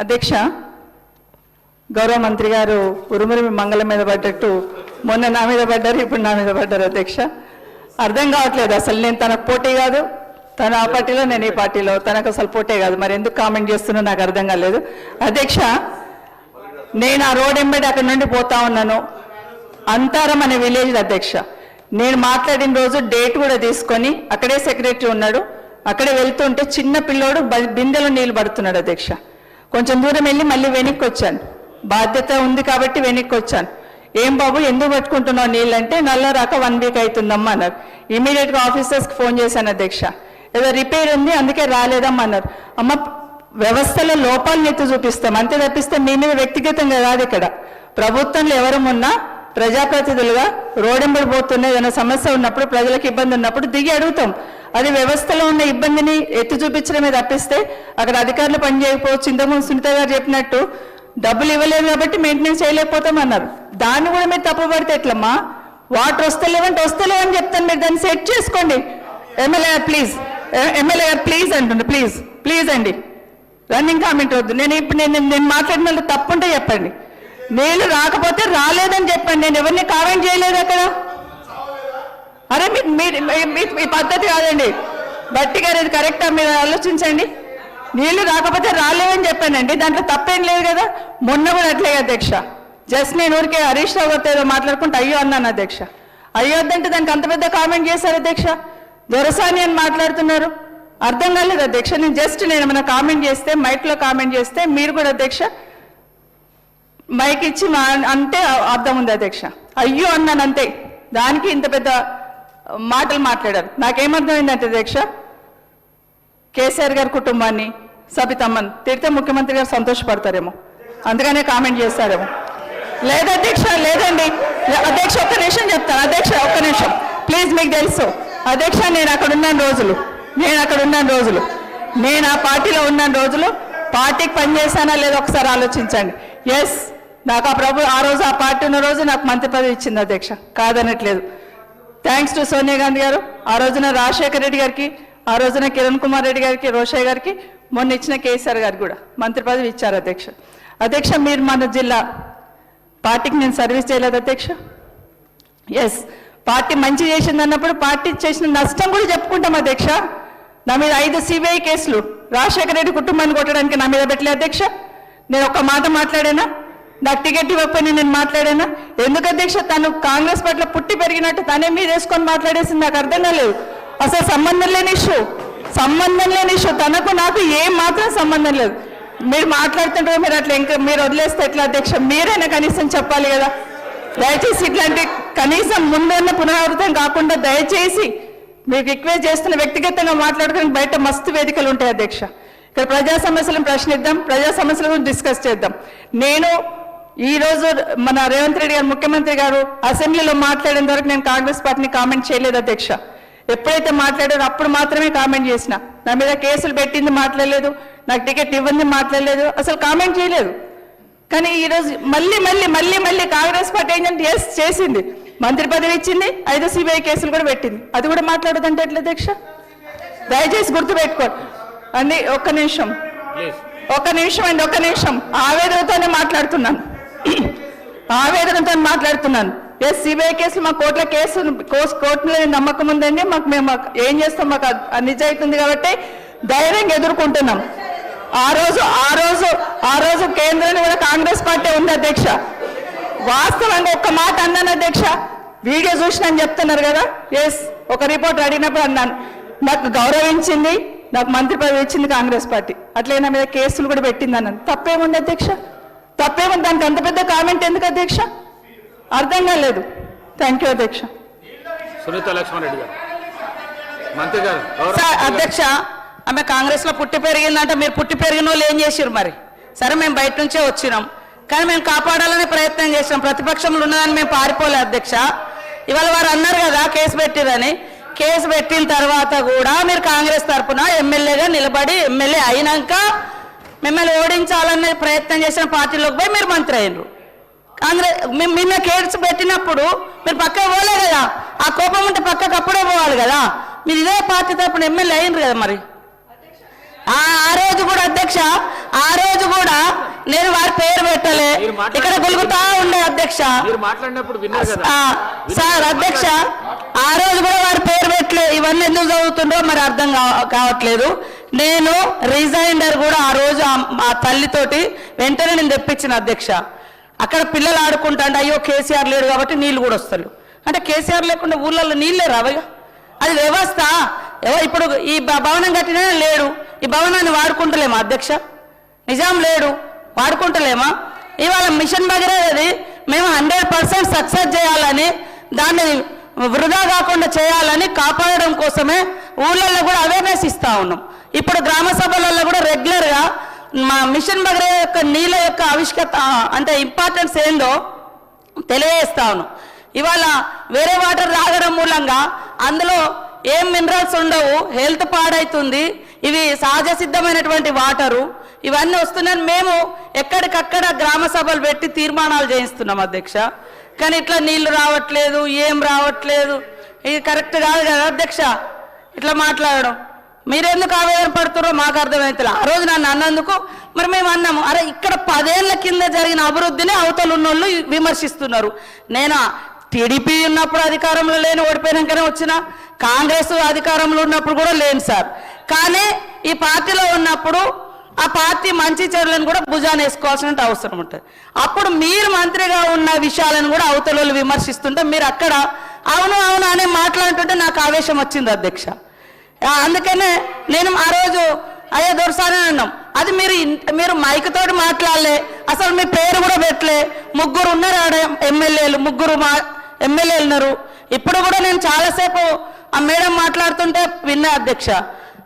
అధ్యక్ష, గౌరవ మంత్రి గారు ఉరుమురిమి మంగళం మీద పడ్డట్టు మొన్న నా మీద పడ్డారు, ఇప్పుడు నా మీద పడ్డారు. అధ్యక్ష, అర్థం కావట్లేదు అసలు. నేను తనకు పోటీ కాదు, తను ఆ పార్టీలో, నేను ఈ పార్టీలో, తనకు అసలు పోటీ కాదు. మరి ఎందుకు కామెంట్ చేస్తున్నా నాకు అర్థం కాలేదు. అధ్యక్ష, నేను ఆ రోడ్ ఎంబడి అక్కడి నుండి పోతా ఉన్నాను, అంతారం అనే విలేజ్. అధ్యక్ష, నేను మాట్లాడిన రోజు డేట్ కూడా తీసుకొని అక్కడే సెక్రటరీ ఉన్నాడు, అక్కడే వెళ్తుంటే చిన్న పిల్లోడు బిందెలో నీళ్ళు పడుతున్నాడు. అధ్యక్ష, కొంచెం దూరం వెళ్ళి మళ్ళీ వెనక్కి వచ్చాను, బాధ్యత ఉంది కాబట్టి వెనక్కి వచ్చాను. ఏం బాబు ఎందుకు పట్టుకుంటున్నావు నీళ్ళు అంటే, నల్ల రాక 1 వీక్ అవుతుందమ్మా అన్నారు. ఇమీడియట్గా ఆఫీసర్స్కి ఫోన్ చేశాను. అధ్యక్ష, ఏదో రిపేర్ ఉంది అందుకే రాలేదమ్మా అన్నారు. అమ్మ, వ్యవస్థలో లోపాలను ఎత్తి చూపిస్తాం అంతే తప్పిస్తే మీ మీద వ్యక్తిగతంగా కాదు. ఇక్కడ ప్రభుత్వంలో ఎవరు ఉన్నా ప్రజాప్రతినిధులుగా రోడెంబడి పోతున్న ఏదైనా సమస్య ఉన్నప్పుడు, ప్రజలకు ఇబ్బంది ఉన్నప్పుడు దిగి అడుగుతాం. అది వ్యవస్థలో ఉన్న ఇబ్బందిని ఎత్తి చూపించడమే తప్పిస్తే అక్కడ అధికారులు పనిచేయకపోవచ్చు. ఇంతకుముందు సునీత గారు చెప్పినట్టు డబ్బులు ఇవ్వలేదు కాబట్టి మెయింటెనెన్స్ చేయలేకపోతాం అన్నారు. దాన్ని కూడా మీరు తప్పుపడితే ఎట్లమ్మా? వాటర్ వస్తలేవంటే వస్తలేవని చెప్తాను, మీరు దాన్ని సెట్ చేసుకోండి. ఎమ్మెల్యే గారు ప్లీజ్, ఎమ్మెల్యే గారు ప్లీజ్ అంటుండే, ప్లీజ్ ప్లీజ్ అండి, రన్నింగ్ కామెంట్ వద్దు. నేను మాట్లాడిన తప్పుంటే చెప్పండి. నీళ్ళు రాకపోతే రాలేదని చెప్పండి, నేను ఎవరిని కామెంట్ చేయలేదు అక్కడ. అరే మీ పద్ధతి కాదండి. బట్టి గారు ఇది కరెక్టా? మీరు ఆలోచించండి. నీళ్లు రాకపోతే రాలేవని చెప్పానండి, దాంట్లో తప్పేం లేదు కదా. మొన్న కూడా అట్లే అధ్యక్ష, జస్ట్ నేను ఊరికే హరీష్ రావు గారితో ఏదో మాట్లాడుకుంటే అయ్యో అన్నాను. అధ్యక్ష, అయ్యో వద్దంటే దానికి అంత పెద్ద కామెంట్ చేశారు. అధ్యక్ష, దొరసాని అని మాట్లాడుతున్నారు, అర్థం కాలేదు. అధ్యక్ష, నేను ఏమైనా కామెంట్ చేస్తే, మైక్లో కామెంట్ చేస్తే మీరు కూడా అధ్యక్ష మైక్ ఇచ్చి అంటే అర్థం ఉంది. అధ్యక్ష, అయ్యో అన్నాను అంతే, దానికి ఇంత పెద్ద మాటలు మాట్లాడారు. నాకేమర్థమైందంటే అధ్యక్ష, కేసీఆర్ గారి కుటుంబాన్ని, సబితమ్మని తిడితే ముఖ్యమంత్రి గారు సంతోషపడతారేమో, అందుకనే కామెంట్ చేస్తారేమో. లేదు అధ్యక్ష, లేదండి అధ్యక్ష, ఒక్క నిమిషం చెప్తాను. అధ్యక్ష ఒక్క నిమిషం ప్లీజ్, మీకు తెలుసు అధ్యక్ష, నేను అక్కడ ఉన్న రోజులు, నేను ఆ పార్టీలో ఉన్న రోజులు, పార్టీకి పనిచేశానా లేదో ఒకసారి ఆలోచించండి. ఎస్, నాకు ఆ రోజు ఆ పార్టీ ఉన్న రోజు నాకు మంత్రి పదవి ఇచ్చింది. అధ్యక్ష, కాదనట్లేదు. థ్యాంక్స్ టు సోనియా గాంధీ గారు, ఆ రోజున రాజశేఖర రెడ్డి గారికి, ఆ రోజున కిరణ్ కుమార్ రెడ్డి గారికి, రోషయ్య గారికి, మొన్న ఇచ్చిన కేసీఆర్ గారికి కూడా మంత్రి పదవి ఇచ్చారు. అధ్యక్ష, అధ్యక్ష మీరు మన జిల్లా పార్టీకి నేను సర్వీస్ చేయలేదు. అధ్యక్ష, ఎస్, పార్టీ మంచి చేసింది అన్నప్పుడు పార్టీ చేసిన నష్టం కూడా చెప్పుకుంటాం. అధ్యక్ష, నా మీద 5 CBI కేసులు రాజశేఖర రెడ్డి కుటుంబాన్ని కొట్టడానికి నా మీద పెట్టలే. అధ్యక్ష, నేను ఒక్క మాట మాట్లాడానా? నాకు టికెట్ ఇవ్వకపోయినా నేను మాట్లాడానా? ఎందుకు అధ్యక్ష? తను కాంగ్రెస్ పట్ల పుట్టి పెరిగినట్టు తనే మీద వేసుకొని మాట్లాడేసింది, నాకు అర్థం కాలేదు. అసలు సంబంధం లేని ఇష్యూ, తనకు నాకు ఏం మాత్రం సంబంధం లేదు. మీరు మాట్లాడుతుంటారు, మీరు అట్లా ఇంకా మీరు వదిలేస్తే ఎట్లా అధ్యక్ష? మీరైనా కనీసం చెప్పాలి కదా. దయచేసి ఇట్లాంటి కనీసం ముందున్న పునరావృతం కాకుండా దయచేసి మీకు రిక్వెస్ట్ చేస్తున్న, వ్యక్తిగతంగా మాట్లాడుకుని బయట మస్తు వేదికలు ఉంటాయి. అధ్యక్ష, ఇక్కడ ప్రజా సమస్యలను ప్రశ్నిద్దాం, ప్రజా సమస్యల గురించి డిస్కస్ చేద్దాం. నేను ఈరోజు మన రేవంత్ రెడ్డి గారు ముఖ్యమంత్రి గారు అసెంబ్లీలో మాట్లాడిన వరకు నేను కాంగ్రెస్ పార్టీని కామెంట్ చేయలేదు. అధ్యక్ష, ఎప్పుడైతే మాట్లాడారో అప్పుడు మాత్రమే కామెంట్ చేసిన. నా మీద కేసులు పెట్టింది మాట్లాడలేదు, నాకు టికెట్ ఇవ్వండి మాట్లాడలేదు, అసలు కామెంట్ చేయలేదు. కానీ ఈరోజు మళ్ళీ కాంగ్రెస్ పార్టీ ఏంటంటే ఎస్ చేసింది, మంత్రి పదవి ఇచ్చింది, 5 CBI కేసులు కూడా పెట్టింది, అది కూడా మాట్లాడదంటే ఎట్లా అధ్యక్ష? దయచేసి గుర్తుపెట్టుకోండి అండి. ఒక్క నిమిషం ఆవేదనతోనే మాట్లాడుతున్నాను. ఎస్, CBI కేసులు మా కోర్టులో నమ్మకం ఉందండి, మేము ఏం చేస్తాం, మాకు నిజాయితీ ఉంది కాబట్టి ధైర్యంగా ఎదుర్కొంటున్నాం. ఆ రోజు కేంద్రంలో కూడా కాంగ్రెస్ పార్టీ ఉంది. అధ్యక్ష, వాస్తవంగా ఒక్క మాట అన్నాను. అధ్యక్ష, వీడియో చూసినని చెప్తున్నారు కదా. ఎస్, ఒక రిపోర్ట్ అడిగినప్పుడు అన్నాను, నాకు గౌరవించింది, నాకు మంత్రి పదవి ఇచ్చింది కాంగ్రెస్ పార్టీ, అట్లే నా మీద కేసులు కూడా పెట్టింది అన్నాను. తప్పేముంది అధ్యక్ష? తప్పేముంది? దానికి అంత పెద్ద కామెంట్ ఎందుకు అధ్యక్ష? అర్థం కాలేదు. థ్యాంక్ యూ అధ్యక్ష. అధ్యక్ష, ఆమె కాంగ్రెస్ లో పుట్టి పెరిగిందంటే మీరు పుట్టి పెరిగిన వాళ్ళు ఏం చేసారు మరి? సరే, మేము బయట నుంచే వచ్చినాం, కానీ మేము కాపాడాలనే ప్రయత్నం చేసినాం. ప్రతిపక్షంలో ఉన్నదని మేము పారిపోలే. అధ్యక్ష, ఇవాళ వారు అన్నారు కదా కేసు పెట్టిరని. కేసు పెట్టిన తర్వాత కూడా మీరు కాంగ్రెస్ తరఫున ఎమ్మెల్యేగా నిలబడి, ఎమ్మెల్యే అయినాక మిమ్మల్ని ఓడించాలనే ప్రయత్నం చేసిన పార్టీలోకి పోయి మీరు మంత్రి అయ్యారు. కాంగ్రెస్ నిన్న కేసు పెట్టినప్పుడు మీరు పక్కకు పోలే కదా, ఆ కోపం ఉంటే పక్కకు అప్పుడే పోవాలి కదా. మీరు ఇదే పార్టీ తరఫున ఎమ్మెల్యే అయినరు కదా. మరి ఆ రోజు కూడా అధ్యక్ష, ఆ రోజు కూడా నేను వారి పేరు పెట్టలే, ఇక్కడ గొలుగుతా ఉండే అధ్యక్ష. మీరు మాట్లాడినప్పుడు విన్నారు కదా సార్ అధ్యక్ష, ఆ రోజు కూడా వారి పేరు పెట్టలే. ఇవన్నీ ఎందుకు చదువుతుండ్రో మరి అర్థం కావట్లేదు. నేను రిజైండర్ కూడా ఆ రోజు ఆ తల్లితోటి వెంటనే నేను తెప్పించిన అధ్యక్ష. అక్కడ పిల్లలు ఆడుకుంటా అంటే అయ్యో కేసీఆర్ లేడు కాబట్టి నీళ్లు కూడా వస్తారు. అంటే కేసీఆర్ లేకుండా ఊళ్ళల్లో నీళ్ళే రావయ్యా, అది వ్యవస్థ. ఇప్పుడు ఈ భవనం కట్టినా లేడు, ఈ భవనాన్ని వాడుకుంటలేమా అధ్యక్ష? నిజాం లేడు, వాడుకుంటలేమా? ఇవాళ మిషన్ భగీరథది మేము 100% సక్సెస్ చేయాలని, దాన్ని వృధా కాకుండా చేయాలని కాపాడడం కోసమే ఊళ్ళల్లో కూడా అవేర్నెస్ ఇస్తా ఉన్నాం. ఇప్పుడు గ్రామ సభలలో కూడా రెగ్యులర్గా మా మిషన్ భగీరథ యొక్క నీళ్ళ యొక్క ఆవిష్కత అంటే ఇంపార్టెన్స్ ఏందో తెలియజేస్తా ఉన్నాం. ఇవాళ వేరే వాటర్ తాగడం మూలంగా అందులో ఏం మినరల్స్ ఉండవు, హెల్త్ పాడవుతుంది. ఇవి సహజ సిద్ధమైనటువంటి వాటరు, ఇవన్నీ వస్తున్నాయని మేము ఎక్కడికక్కడ గ్రామ సభలు పెట్టి తీర్మానాలు చేయిస్తున్నాం అధ్యక్ష. కానీ ఇట్లా నీళ్లు రావట్లేదు, ఏం రావట్లేదు, ఇది కరెక్ట్ కాదు కదా అధ్యక్ష ఇట్లా మాట్లాడడం. మీరెందుకు ఆవేదన పడుతున్నారో మాకు అర్థమవుతుంది. ఆ రోజు నన్ను అన్నందుకు మరి మేము అన్నాము, అరే ఇక్కడ 10 ఏళ్ల కింద జరిగిన అభివృద్ధిని అవతల ఉన్నోళ్ళు విమర్శిస్తున్నారు. నేను టీడీపీ ఉన్నప్పుడు అధికారంలో లేని, ఓడిపోయినాకనే వచ్చిన, కాంగ్రెస్ అధికారంలో ఉన్నప్పుడు కూడా లేను సార్. కానీ ఈ పార్టీలో ఉన్నప్పుడు ఆ పార్టీ మంచి చెడులను కూడా భుజాన్ని వేసుకోవాల్సిన అవసరం ఉంటుంది. అప్పుడు మీరు మంత్రిగా ఉన్న విషయాలను కూడా అవతల విమర్శిస్తుంటే మీరు అక్కడ అవును అవును అని మాట్లాడుతుంటే నాకు ఆవేశం వచ్చింది అధ్యక్ష. అందుకనే నేను ఆ రోజు అయ్యే దొరసానే అన్నాం. అది మీరు మైక్ తోటి మాట్లాడలే, అసలు మీ పేరు కూడా పెట్టలే. 3 ఉన్నారు ఆడ ఎమ్మెల్యేలు, 3 ఎమ్మెల్యేలు ఉన్నారు. ఇప్పుడు కూడా నేను చాలాసేపు ఆ మేడం మాట్లాడుతుంటే విన్నా అధ్యక్ష.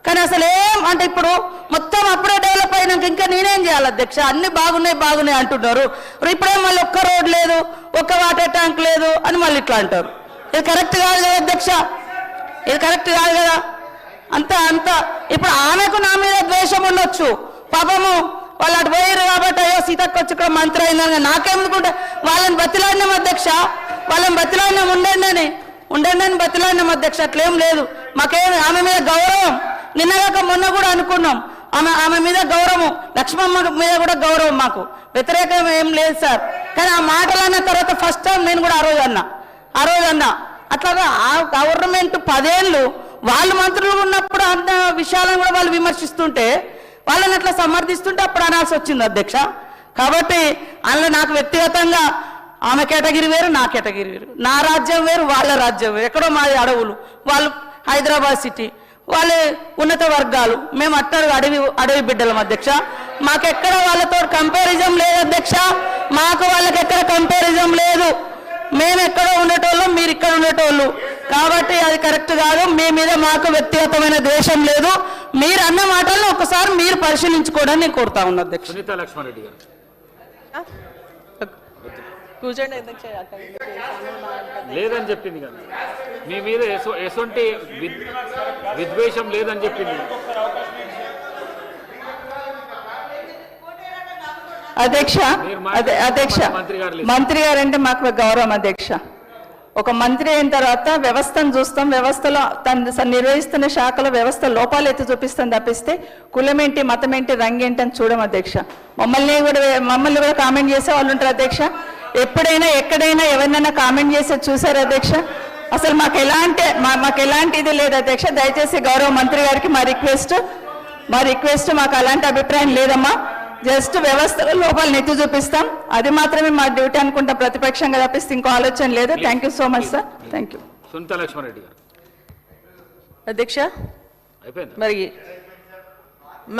కానీ అసలు ఏం అంటే ఇప్పుడు మొత్తం అప్పుడే డెవలప్ అయినాక ఇంకా నేనేం చేయాలి అధ్యక్ష? అన్ని బాగున్నాయి అంటున్నారు. ఇప్పుడేం మళ్ళీ ఒక్క రోడ్ లేదు, ఒక్క వాటర్ ట్యాంక్ లేదు అని మళ్ళీ ఇట్లా అంటారు. ఇది కరెక్ట్ కాదు కదా అధ్యక్ష, ఇది కరెక్ట్ కాదు కదా. అంత ఇప్పుడు ఆమెకు నా మీద ద్వేషం ఉండొచ్చు, పాపము వాళ్ళు అటు పోయారు కాబట్టి అయ్యో సీతక్క వచ్చి ఇక్కడ మంత్రి అయిందని. నాకేందుకుంటే వాళ్ళని బతిలాడినాం అధ్యక్ష, వాళ్ళని బతిలాడినాం, ఉండండి అని బతిలాడినాం అధ్యక్ష. అట్లేం లేదు, మాకేం ఆమె మీద గౌరవం. నిన్నగాక మొన్న కూడా అనుకున్నాం ఆమె మీద గౌరవం, లక్ష్మమ్మ మీద కూడా గౌరవం, మాకు వ్యతిరేకం ఏం లేదు సార్. కానీ ఆ మాటలు అన్న తర్వాత ఫస్ట్ టైం నేను కూడా ఆ రోజు అన్నా అట్లాగా ఆ గవర్నమెంట్ 10 ఏళ్ళు వాళ్ళు మంత్రులు ఉన్నప్పుడు అన్న విషయాలను కూడా వాళ్ళు విమర్శిస్తుంటే, వాళ్ళని అట్లా సమర్థిస్తుంటే అప్పుడు అనాల్సి వచ్చింది అధ్యక్ష. కాబట్టి అందులో నాకు వ్యక్తిగతంగా ఆమె కేటగిరీ వేరు, నా కేటగిరీ వేరు, నా రాజ్యం వేరు, వాళ్ళ రాజ్యం వేరు. ఎక్కడో మాది అడవులు, వాళ్ళు హైదరాబాద్ సిటీ, వాళ్ళ ఉన్నత వర్గాలు, మేము అడవి బిడ్డలం అధ్యక్ష. మాకెక్కడ వాళ్ళతో కంపారిజం లేదు అధ్యక్ష, మాకు వాళ్ళకి ఎక్కడ కంపారిజం లేదు. మేము ఎక్కడో ఉండేటోళ్ళు, మీరు ఇక్కడ ఉండేటోళ్ళు, కాబట్టి అది కరెక్ట్ కాదు. మీ మీద మాకు వ్యక్తిగతమైన ద్వేషం లేదు. మీరు అన్న మాటలను ఒకసారి మీరు పరిశీలించుకోవడానికి నేను కోరుతా ఉన్నా అధ్యక్ష. సునీత లక్ష్మణ్ రెడ్డి గారు కూర్చోండి. లేదని చెప్పింది కదా, మీ మీద ఎటువంటి విద్వేషం లేదని చెప్పింది. అధ్యక్ష మంత్రి గారు అంటే మాకు గౌరవం అధ్యక్ష. ఒక మంత్రి అయిన తర్వాత వ్యవస్థను చూస్తాం, వ్యవస్థలో తను నిర్వహిస్తున్న శాఖలో వ్యవస్థ లోపాలు ఎత్తి చూపిస్తాం తప్పిస్తే కులమేంటి, మతమేంటి, రంగేంటి అని చూడం అధ్యక్ష. మమ్మల్ని కూడా కామెంట్ చేసే వాళ్ళు ఉంటారు అధ్యక్ష. ఎప్పుడైనా ఎక్కడైనా ఎవరినైనా కామెంట్ చేసే చూసారు అధ్యక్ష? అసలు మాకు ఎలాంటి ఇది లేదు అధ్యక్ష. దయచేసి గౌరవ మంత్రి గారికి మా రిక్వెస్ట్ మాకు అలాంటి అభిప్రాయం లేదమ్మా. జస్ట్ వ్యవస్థలో లోపాలను ఎత్తి చూపిస్తాం, అది మాత్రమే మా డ్యూటీ అనుకుంటాం, ప్రతిపక్షంగా తప్పిస్తే ఇంకో ఆలోచన లేదు. Thank you so much sir, thank you. Sunitha Laxman Reddy గారు అధ్యక్ష, అయిపోయింది. మరి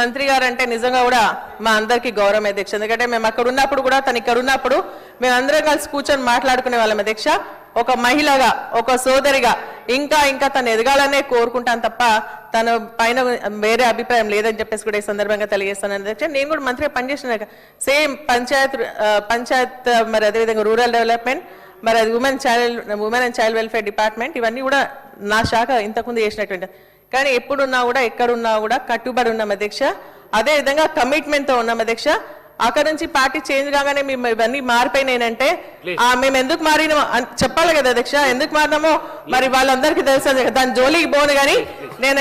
మంత్రి గారు అంటే నిజంగా కూడా మా అందరికీ గౌరవం అధ్యక్ష. ఎందుకంటే మేము అక్కడ ఉన్నప్పుడు కూడా, తను ఇక్కడ ఉన్నప్పుడు మేమందరం కలిసి కూర్చొని మాట్లాడుకునే వాళ్ళం అధ్యక్ష. ఒక మహిళగా, ఒక సోదరిగా ఇంకా తను ఎదగాలనే కోరుకుంటాను తప్ప తన పైన వేరే అభిప్రాయం లేదని చెప్పేసి కూడా ఈ సందర్భంగా తెలియజేస్తాను అధ్యక్ష. నేను కూడా మంత్రిగా పనిచేసిన సేమ్ పంచాయత్ మరి అదేవిధంగా రూరల్ డెవలప్మెంట్, మరి అది women and child welfare department, ఇవన్నీ కూడా నా శాఖ ఇంతకుముందు చేసినటువంటి. కానీ ఎప్పుడున్నా కూడా ఎక్కడున్నా కూడా కట్టుబడి ఉన్నాం అధ్యక్ష. అదే విధంగా కమిట్మెంట్ తో ఉన్నాం అధ్యక్ష. అక్కడ నుంచి పార్టీ చేంజ్ కాగానే మేము ఇవన్నీ మారిపోయినాయంటే మేము ఎందుకు మారినామో చెప్పాలి కదా అధ్యక్ష. ఎందుకు మారినామో మరి వాళ్ళందరికీ తెలుసు. దాని జోలికి పోను కానీ నేను